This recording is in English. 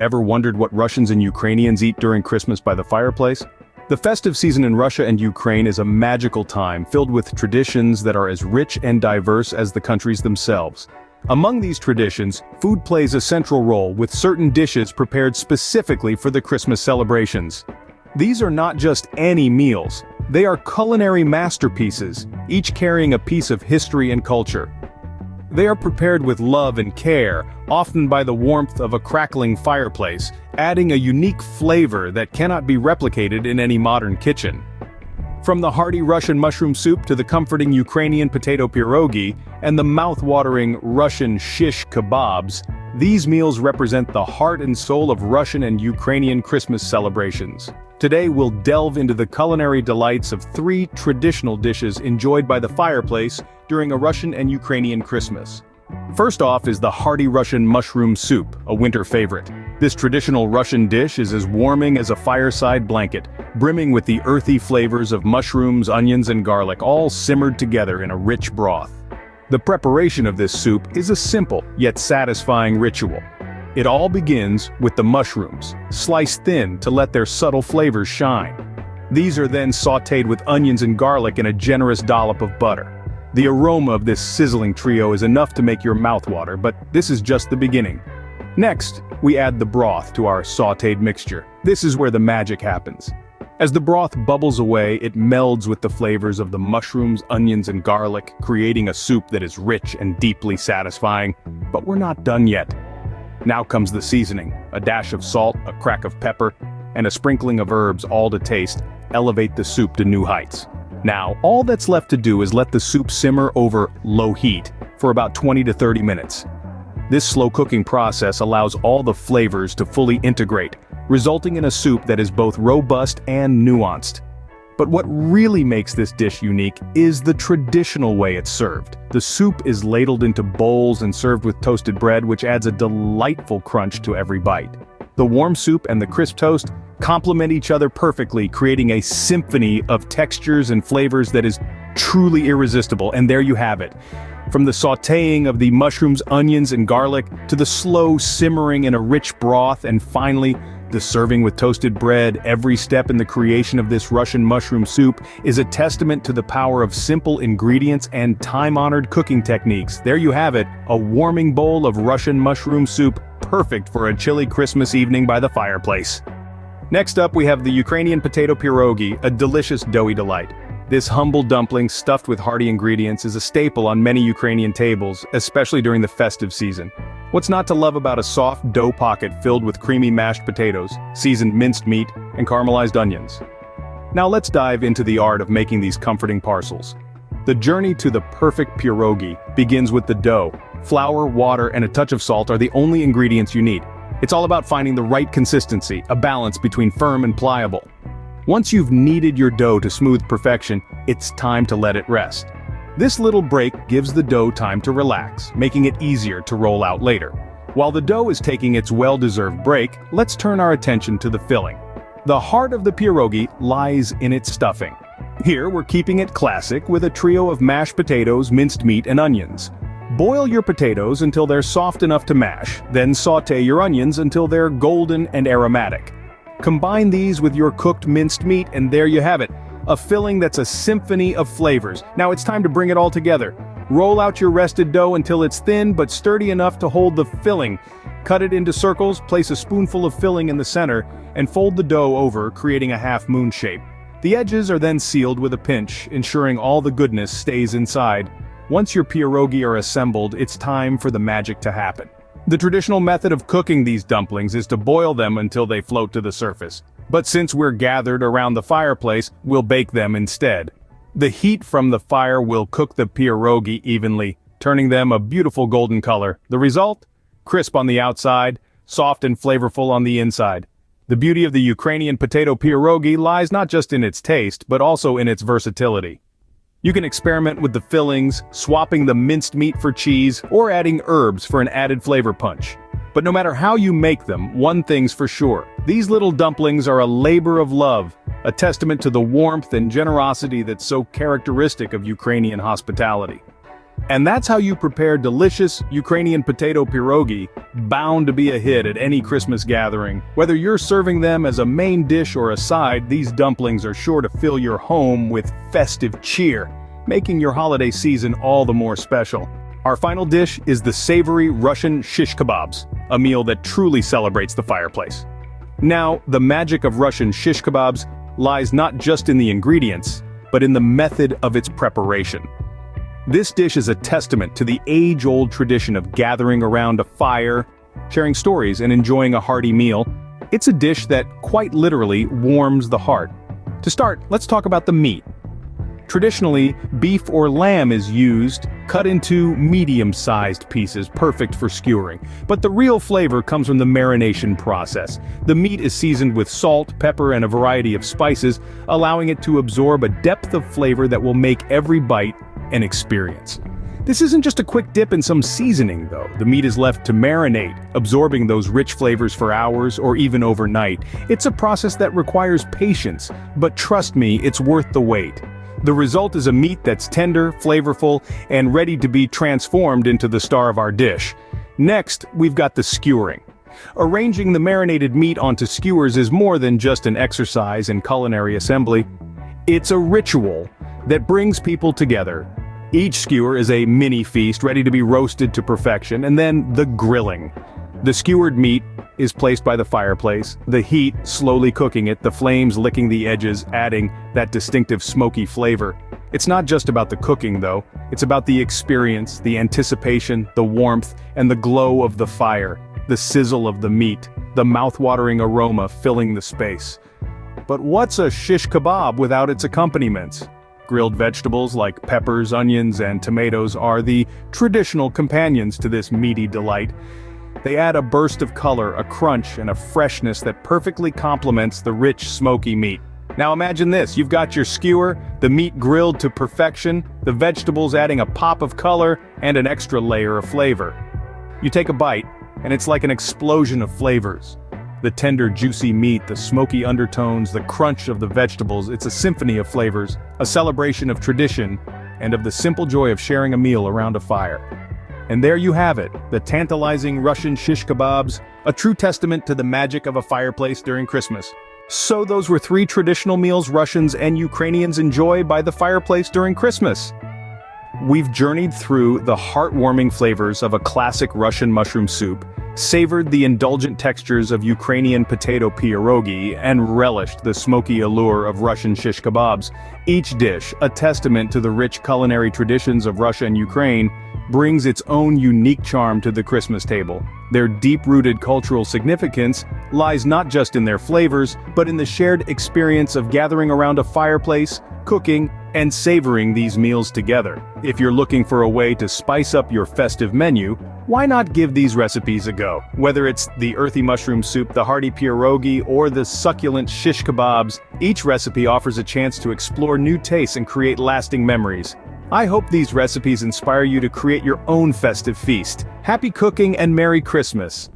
Ever wondered what Russians and Ukrainians eat during Christmas by the fireplace? The festive season in Russia and Ukraine is a magical time filled with traditions that are as rich and diverse as the countries themselves. Among these traditions, food plays a central role with certain dishes prepared specifically for the Christmas celebrations. These are not just any meals, they are culinary masterpieces, each carrying a piece of history and culture. They are prepared with love and care, often by the warmth of a crackling fireplace, adding a unique flavor that cannot be replicated in any modern kitchen. From the hearty Russian mushroom soup to the comforting Ukrainian potato pierogi and the mouth-watering Russian shish kebabs, these meals represent the heart and soul of Russian and Ukrainian Christmas celebrations. Today we'll delve into the culinary delights of three traditional dishes enjoyed by the fireplace during a Russian and Ukrainian Christmas. First off is the hearty Russian mushroom soup, a winter favorite. This traditional Russian dish is as warming as a fireside blanket, brimming with the earthy flavors of mushrooms, onions, and garlic, all simmered together in a rich broth. The preparation of this soup is a simple, yet satisfying ritual. It all begins with the mushrooms, sliced thin to let their subtle flavors shine. These are then sautéed with onions and garlic and a generous dollop of butter. The aroma of this sizzling trio is enough to make your mouth water, but this is just the beginning. Next, we add the broth to our sautéed mixture. This is where the magic happens. As the broth bubbles away, it melds with the flavors of the mushrooms, onions, and garlic, creating a soup that is rich and deeply satisfying. But we're not done yet. Now comes the seasoning. A dash of salt, a crack of pepper, and a sprinkling of herbs, all to taste, elevate the soup to new heights. Now, all that's left to do is let the soup simmer over low heat for about 20 to 30 minutes. This slow cooking process allows all the flavors to fully integrate, resulting in a soup that is both robust and nuanced. But what really makes this dish unique is the traditional way it's served. The soup is ladled into bowls and served with toasted bread, which adds a delightful crunch to every bite. The warm soup and the crisp toast complement each other perfectly, creating a symphony of textures and flavors that is truly irresistible. And there you have it. From the sautéing of the mushrooms, onions, and garlic, to the slow simmering in a rich broth, and finally, the serving with toasted bread, every step in the creation of this Russian mushroom soup is a testament to the power of simple ingredients and time-honored cooking techniques. There you have it, a warming bowl of Russian mushroom soup, perfect for a chilly Christmas evening by the fireplace. Next up, we have the Ukrainian potato pierogi, a delicious doughy delight. This humble dumpling stuffed with hearty ingredients is a staple on many Ukrainian tables, especially during the festive season. What's not to love about a soft dough pocket filled with creamy mashed potatoes, seasoned minced meat, and caramelized onions? Now let's dive into the art of making these comforting parcels. The journey to the perfect pierogi begins with the dough. Flour, water, and a touch of salt are the only ingredients you need. It's all about finding the right consistency, a balance between firm and pliable. Once you've kneaded your dough to smooth perfection, it's time to let it rest. This little break gives the dough time to relax, making it easier to roll out later. While the dough is taking its well-deserved break, let's turn our attention to the filling. The heart of the pierogi lies in its stuffing. Here we're keeping it classic with a trio of mashed potatoes, minced meat, and onions. Boil your potatoes until they're soft enough to mash, then sauté your onions until they're golden and aromatic. Combine these with your cooked minced meat and there you have it, a filling that's a symphony of flavors. Now it's time to bring it all together. Roll out your rested dough until it's thin but sturdy enough to hold the filling. Cut it into circles, place a spoonful of filling in the center, and fold the dough over, creating a half-moon shape. The edges are then sealed with a pinch, ensuring all the goodness stays inside. Once your pierogi are assembled, it's time for the magic to happen. The traditional method of cooking these dumplings is to boil them until they float to the surface. But since we're gathered around the fireplace, we'll bake them instead. The heat from the fire will cook the pierogi evenly, turning them a beautiful golden color. The result? Crisp on the outside, soft and flavorful on the inside. The beauty of the Ukrainian potato pierogi lies not just in its taste, but also in its versatility. You can experiment with the fillings, swapping the minced meat for cheese, or adding herbs for an added flavor punch. But no matter how you make them, one thing's for sure. These little dumplings are a labor of love, a testament to the warmth and generosity that's so characteristic of Ukrainian hospitality. And that's how you prepare delicious Ukrainian potato pierogi, bound to be a hit at any Christmas gathering. Whether you're serving them as a main dish or a side, these dumplings are sure to fill your home with festive cheer, making your holiday season all the more special. Our final dish is the savory Russian shish kebabs, a meal that truly celebrates the fireplace. Now, the magic of Russian shish kebabs lies not just in the ingredients, but in the method of its preparation. This dish is a testament to the age-old tradition of gathering around a fire, sharing stories, and enjoying a hearty meal. It's a dish that, quite literally, warms the heart. To start, let's talk about the meat. Traditionally, beef or lamb is used, cut into medium-sized pieces, perfect for skewering. But the real flavor comes from the marination process. The meat is seasoned with salt, pepper, and a variety of spices, allowing it to absorb a depth of flavor that will make every bite an experience. This isn't just a quick dip in some seasoning, though. The meat is left to marinate, absorbing those rich flavors for hours or even overnight. It's a process that requires patience, but trust me, it's worth the wait. The result is a meat that's tender, flavorful, and ready to be transformed into the star of our dish. Next, we've got the skewering. Arranging the marinated meat onto skewers is more than just an exercise in culinary assembly. It's a ritual that brings people together. Each skewer is a mini feast ready to be roasted to perfection, and then the grilling. The skewered meat is placed by the fireplace, the heat slowly cooking it, the flames licking the edges, adding that distinctive smoky flavor. It's not just about the cooking, though. It's about the experience, the anticipation, the warmth, and the glow of the fire, the sizzle of the meat, the mouth-watering aroma filling the space. But what's a shish kebab without its accompaniments? Grilled vegetables like peppers, onions, and tomatoes are the traditional companions to this meaty delight. They add a burst of color, a crunch, and a freshness that perfectly complements the rich, smoky meat. Now imagine this, you've got your skewer, the meat grilled to perfection, the vegetables adding a pop of color, and an extra layer of flavor. You take a bite, and it's like an explosion of flavors. The tender, juicy meat, the smoky undertones, the crunch of the vegetables, it's a symphony of flavors, a celebration of tradition, and of the simple joy of sharing a meal around a fire. And there you have it, the tantalizing Russian shish kebabs, a true testament to the magic of a fireplace during Christmas. So those were 3 traditional meals Russians and Ukrainians enjoy by the fireplace during Christmas. We've journeyed through the heartwarming flavors of a classic Russian mushroom soup, savored the indulgent textures of Ukrainian potato pierogi, and relished the smoky allure of Russian shish kebabs. Each dish, a testament to the rich culinary traditions of Russia and Ukraine, brings its own unique charm to the Christmas table. Their deep-rooted cultural significance lies not just in their flavors, but in the shared experience of gathering around a fireplace, cooking, and savoring these meals together. If you're looking for a way to spice up your festive menu, why not give these recipes a go? Whether it's the earthy mushroom soup, the hearty pierogi, or the succulent shish kebabs, each recipe offers a chance to explore new tastes and create lasting memories. I hope these recipes inspire you to create your own festive feast. Happy cooking and Merry Christmas!